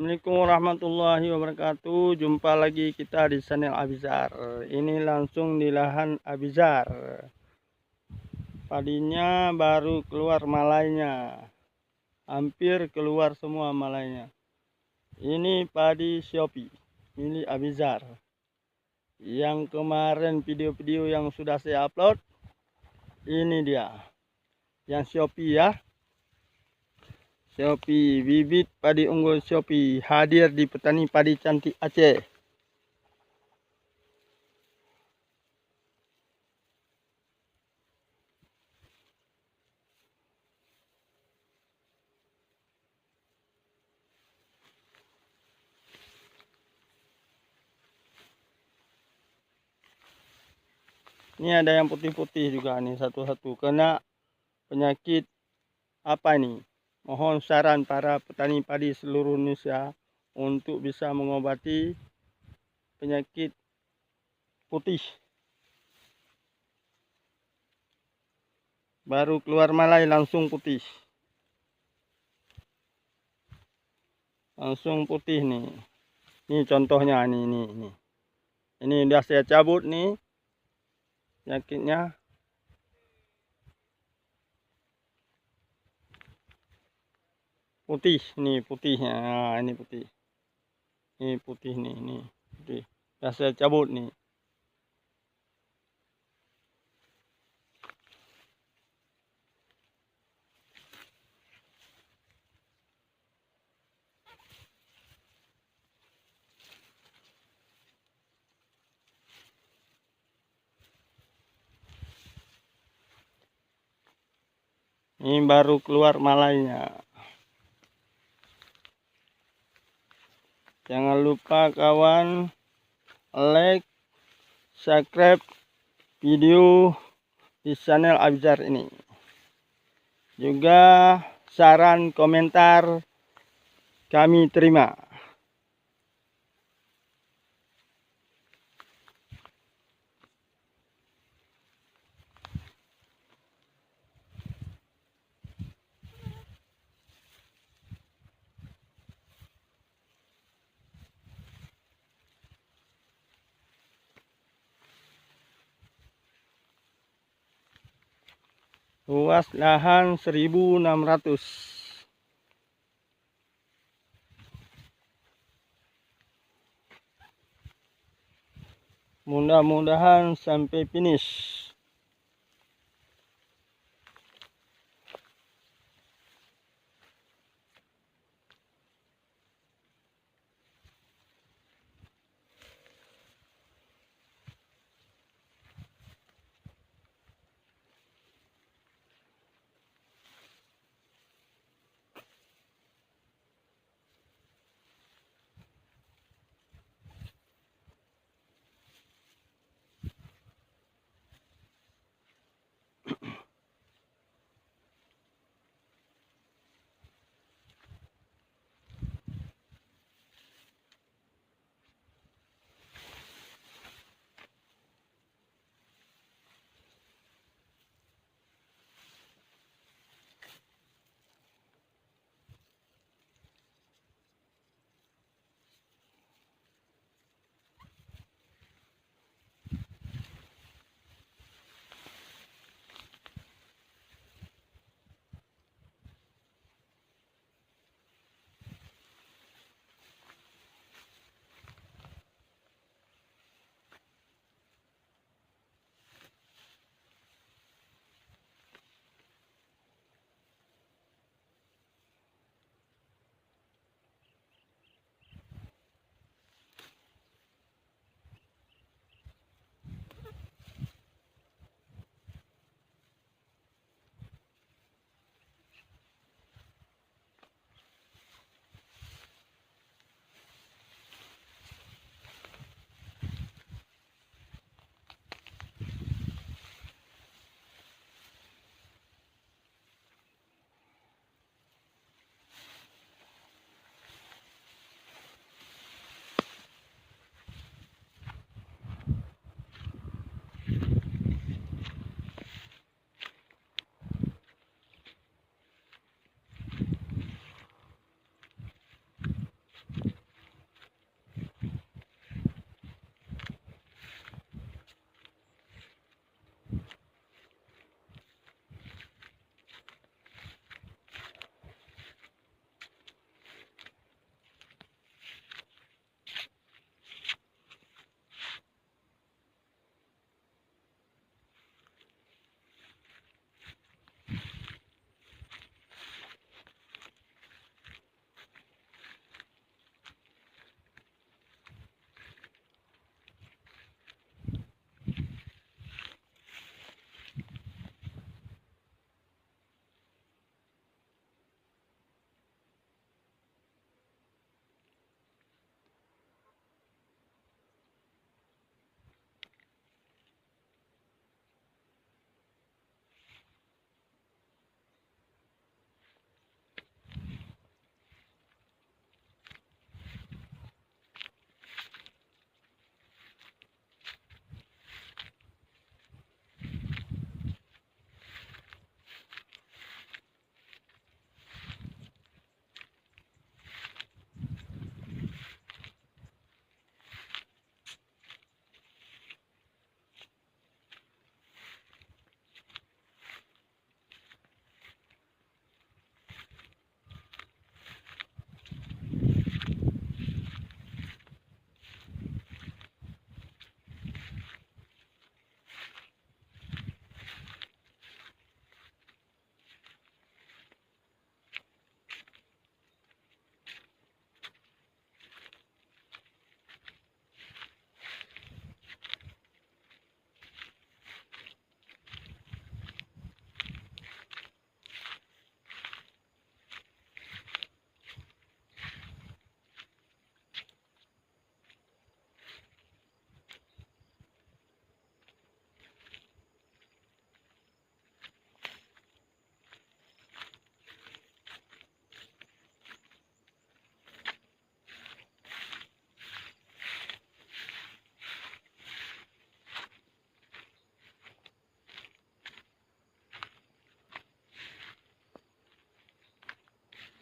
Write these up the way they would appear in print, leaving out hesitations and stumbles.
Assalamualaikum warahmatullahi wabarakatuh. Jumpa lagi kita di channel Abizar. Ini langsung di lahan Abizar. Padinya baru keluar malainya. Hampir keluar semua malainya. Ini padi Shopee milik Abizar. Yang kemarin video-video yang sudah saya upload. Ini dia. Yang Shopee ya. Shopee, bibit padi unggul Shopee hadir di Petani Padi Cantik Aceh. Ini ada yang putih-putih juga nih, satu-satu kena penyakit apa nih? Mohon saran para petani padi seluruh Indonesia untuk bisa mengobati penyakit putih. Baru keluar malai langsung putih. Langsung putih nih. Ini contohnya nih. Ini udah saya cabut nih penyakitnya. Putih nih, putihnya. Nah, ini putih. Ini putih nih, ini putih. Udah saya cabut nih. Ini baru keluar malainya. Jangan lupa kawan like, subscribe video di channel Abizar ini. Juga saran komentar kami terima. Luas lahan 1.600. Mudah-mudahan sampai finish.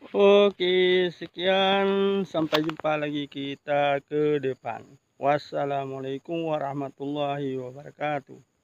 Oke, sekian. Sampai jumpa lagi kita ke depan. Wassalamualaikum warahmatullahi wabarakatuh.